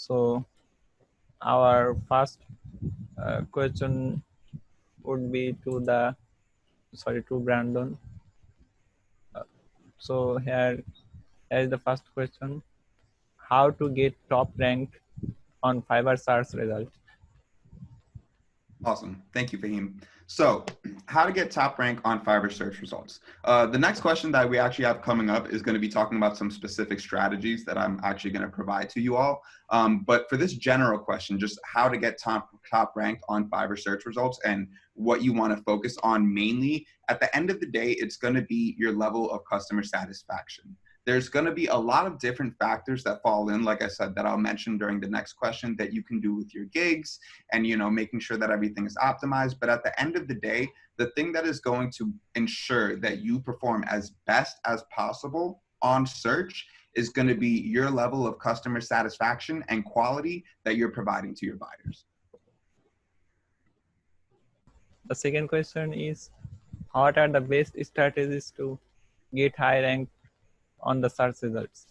So our first question would be to Brandon. So here is the first question: how to get top ranked on Fiverr search result? Awesome. Thank you, Fahim. So how to get top rank on Fiverr search results. The next question that we actually have coming up is going to be talking about some specific strategies that I'm actually going to provide to you all. But for this general question, just how to get top ranked on Fiverr search results and what you want to focus on mainly, at the end of the day, it's going to be your level of customer satisfaction. There's going to be a lot of different factors that fall in, like I said, that I'll mention during the next question that you can do with your gigs and, making sure that everything is optimized. But at the end of the day, the thing that is going to ensure that you perform as best as possible on search is going to be your level of customer satisfaction and quality that you're providing to your buyers. The second question is, what are the best strategies to get high rank on the search results?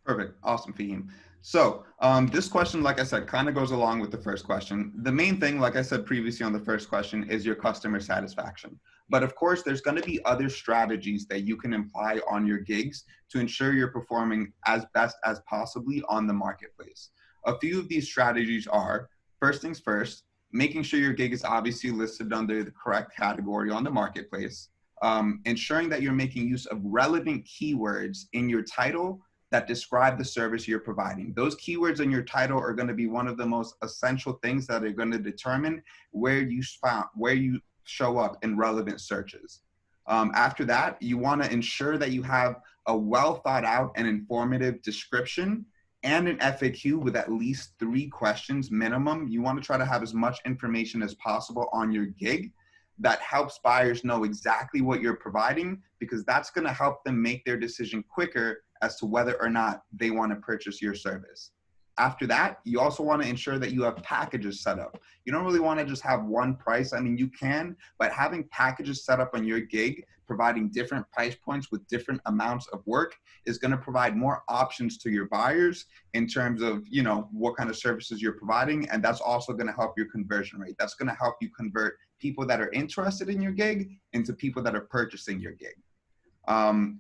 Perfect. Awesome, Fahim. So this question, like I said, kind of goes along with the first question. The main thing, like I said previously on the first question, is your customer satisfaction. But of course, there's going to be other strategies that you can apply on your gigs to ensure you're performing as best as possibly on the marketplace. A few of these strategies are, first things first, making sure your gig is obviously listed under the correct category on the marketplace, ensuring that you're making use of relevant keywords in your title that describe the service you're providing. Those keywords in your title are going to be one of the most essential things that are going to determine where you show up in relevant searches. After that, you want to ensure that you have a well thought out and informative description and an FAQ with at least 3 questions minimum. You want to try to have as much information as possible on your gig that helps buyers know exactly what you're providing, because that's going to help them make their decision quicker as to whether or not they want to purchase your service. After that, you also want to ensure that you have packages set up. You don't really want to just have one price. I mean, you can, but having packages set up on your gig, providing different price points with different amounts of work, is going to provide more options to your buyers in terms of, what kind of services you're providing. And that's also going to help your conversion rate. That's going to help you convert people that are interested in your gig into people that are purchasing your gig.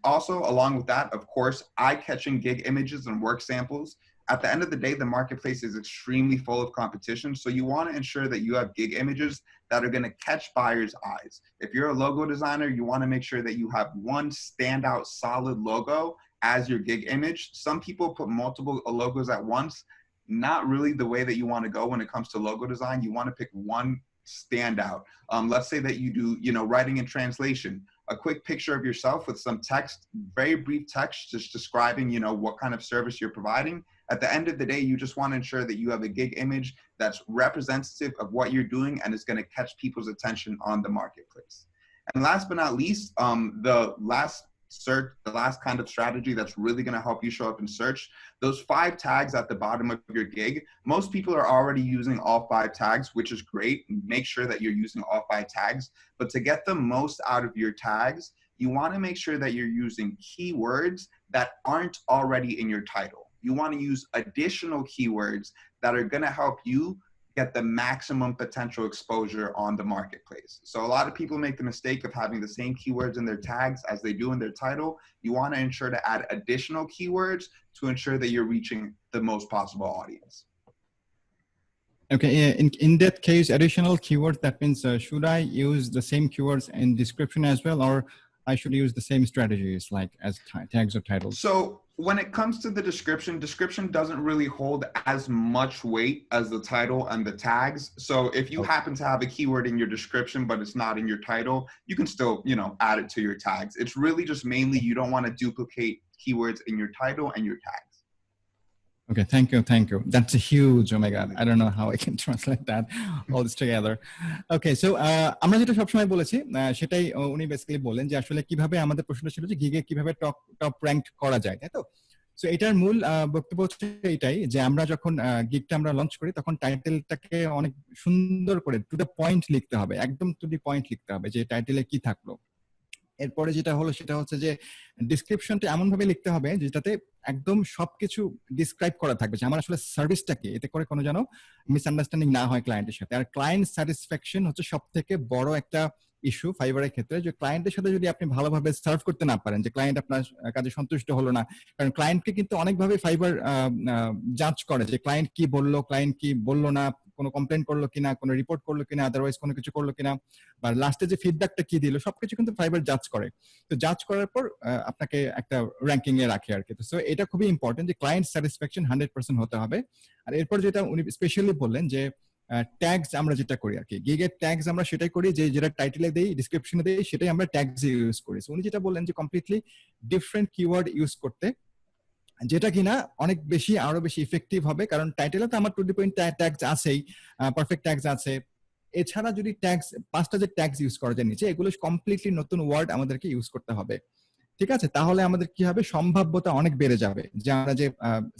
Also, along with that, of course, eye-catching gig images and work samples. At the end of the day, the marketplace is extremely full of competition. So you want to ensure that you have gig images that are going to catch buyers' eyes. If you're a logo designer, you want to make sure that you have one standout solid logo as your gig image. Some people put multiple logos at once. Not really the way that you want to go when it comes to logo design. You want to pick one standout. Let's say that you do, writing and translation. A quick picture of yourself with some text, very brief text, just describing, what kind of service you're providing. At the end of the day, you just want to ensure that you have a gig image that's representative of what you're doing and is going to catch people's attention on the marketplace. And last but not least, the last kind of strategy that's really going to help you show up in search, those 5 tags at the bottom of your gig. Most people are already using all 5 tags, which is great. Make sure that you're using all 5 tags. But to get the most out of your tags, you want to make sure that you're using keywords that aren't already in your title. You want to use additional keywords that are going to help you get the maximum potential exposure on the marketplace. So a lot of people make the mistake of having the same keywords in their tags as they do in their title. You want to ensure to add additional keywords to ensure that you're reaching the most possible audience. Okay, in that case, additional keywords, that means should I use the same keywords in description as well, or I should use the same strategies like as tags or titles? So when it comes to the description doesn't really hold as much weight as the title and the tags. So if you happen to have a keyword in your description, but it's not in your title, you can still, add it to your tags. It's really just mainly you don't want to duplicate keywords in your title and your tags. Okay, thank you. That's a huge, oh my God, I don't know how I can translate that, all this together. Okay, so আমরা যেটা সবসময় বলেছি সেটাই উনি basically বলেন যে আসলে কিভাবে আমাদের প্রশ্নটা ছিল যে গিগে কিভাবে টপ র্যাঙ্ক করা যায়, তাই তো? সো এটার মূল বক্তব্য হচ্ছে এটাই যে আমরা যখন গিগটা আমরা লঞ্চ করি তখন টাইটেলটাকে অনেক সুন্দর করে টু দ্য পয়েন্ট লিখতে হবে, একদম টু দি পয়েন্ট লিখতে হবে যে টাইটেলে কি থাকলো। এরপরে যেটা হলো সেটা হচ্ছে যে ডিসক্রিপশনটা এমন ভাবে লিখতে হবে যেটাতে একদম সবকিছু ডিসক্রাইব করা থাকবে যে আমার আসলে সার্ভিসটা কি, এতে করে কোনো যেন মিসআন্ডারস্ট্যান্ডিং না হয় ক্লায়েন্টের সাথে। আর ক্লায়েন্ট স্যাটিসফ্যাকশন হচ্ছে সব থেকে বড় একটা ইস্যু ফাইবারের ক্ষেত্রে, যে ক্লায়েন্টের সাথে যদি আপনি ভালোভাবে সার্ভ করতে না পারেন, যে ক্লায়েন্ট আপনার কাজে সন্তুষ্ট হলো না, কারণ ক্লায়েন্টকে কিন্তু অনেকভাবে ফাইবার জাজ করে যে ক্লায়েন্ট কি বললো, ক্লায়েন্ট কি বললো না, কোনো কমপ্লেন করলো কিনা, কোনো রিপোর্ট করলো কিনা, আদারওয়াইজ কোনো কিছু করলো কিনা, বা লাস্টে যে ফিডব্যাকটা কি দিল, সবকিছু কিন্তু ফাইবার জাজ করে। তো জাজ করার পর আপনাকে একটা র্যাঙ্কিং এ রাখে আর কি। তো এটা খুবই ইম্পর্টেন্ট যে ক্লায়েন্ট স্যাটিসফ্যাকশন 100% হতে হবে। আর এরপর যেটা উনি স্পেশালি বললেন যে ট্যাগস আমরা যেটা করি আর কি, গিগের ট্যাগস আমরা সেটাই করি যে যেটা টাইটেলে দেই, ডিসক্রিপশনে দেই, সেটাই আমরা ট্যাগস ইউজ করি। উনি যেটা বললেন যে কমপ্লিটলি ডিফারেন্ট কিওয়ার্ড ইউজ করতে, যেটা কিনা অনেক বেশি আরো বেশি ইফেক্টিভ হবে, কারণ টাইটেলে তো আমার টু দি পয়েন্ট ট্যাগস আছেই, পারফেক্ট ট্যাগস আছে। এছাড়া যদি ট্যাগস 5টা যে ট্যাগস ইউজ করা যায় নিচে, এগুলো কমপ্লিটলি নতুন ওয়ার্ড আমাদেরকে ইউজ করতে হবে, ঠিক আছে? তাহলে আমাদের কি হবে, সম্ভাব্যতা অনেক বেড়ে যাবে যে আমরা যে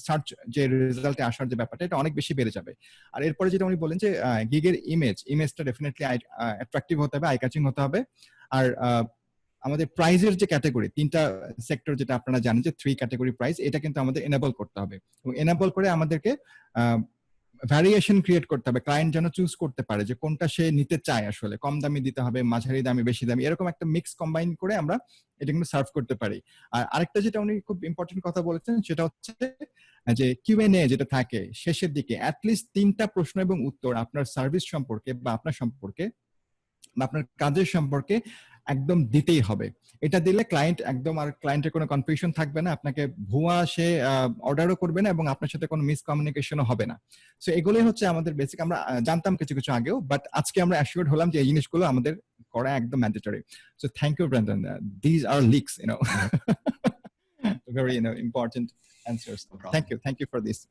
সার্চ যে রেজাল্টে আসার যে ব্যাপারটা, এটা অনেক বেশি বেড়ে যাবে। আর এরপরে যেটা উনি বলেন যে গিগের ইমেজটা ডেফিনেটলি অ্যাট্রাকটিভ হতে হবে, আই ক্যাচিং হতে হবে। আর আমাদের প্রাইজের যে ক্যাটাগরি, 3টা সেক্টর যেটা আপনারা জানেন যে 3 ক্যাটাগরি প্রাইস, এটা কিন্তু আমাদের এনেবল করতে হবে, এবং এনেবল করে আমাদেরকে ভ্যারিয়েশন ক্রিয়েট করতে হবে, ক্লায়েন্ট যেন চুজ করতে পারে যে কোনটা সে নিতে চায়, আসলে কম দামি দিতে হবে, মাঝারি দামি, বেশি দামি, এরকম একটা মিক্স কম্বাইন করে আমরা এটা কিন্তু সার্ভ করতে পারি। আর আরেকটা যেটা উনি খুব ইম্পর্টেন্ট কথা বলেছেন সেটা হচ্ছে যে কিউএনএ যেটা থাকে শেষের দিকে, অ্যাটলিস্ট 3টা প্রশ্ন এবং উত্তর আপনার সার্ভিস সম্পর্কে বা আপনার সম্পর্কে বা আপনার কাজের সম্পর্কে একদম দিতেই হবে। এটা দিলে ক্লায়েন্ট একদম, আর ক্লায়েন্টের কোনো কনফিউশন থাকবে না, আপনাকে ভুয়া সে অর্ডারও করবে না, এবং আপনার সাথে কোনো মিসকমিউনিকেশনও হবে না। সো এগুলোই হচ্ছে আমাদের বেসিক। আমরা জানতাম কিছু কিছু আগেও, বাট আজকে আমরা অ্যাসিওর্ড হলাম যে এই জিনিসগুলো আমাদের করা একদম mandatory. So thank you Brandon, this are licks very important answers. No problem. Thank you for this.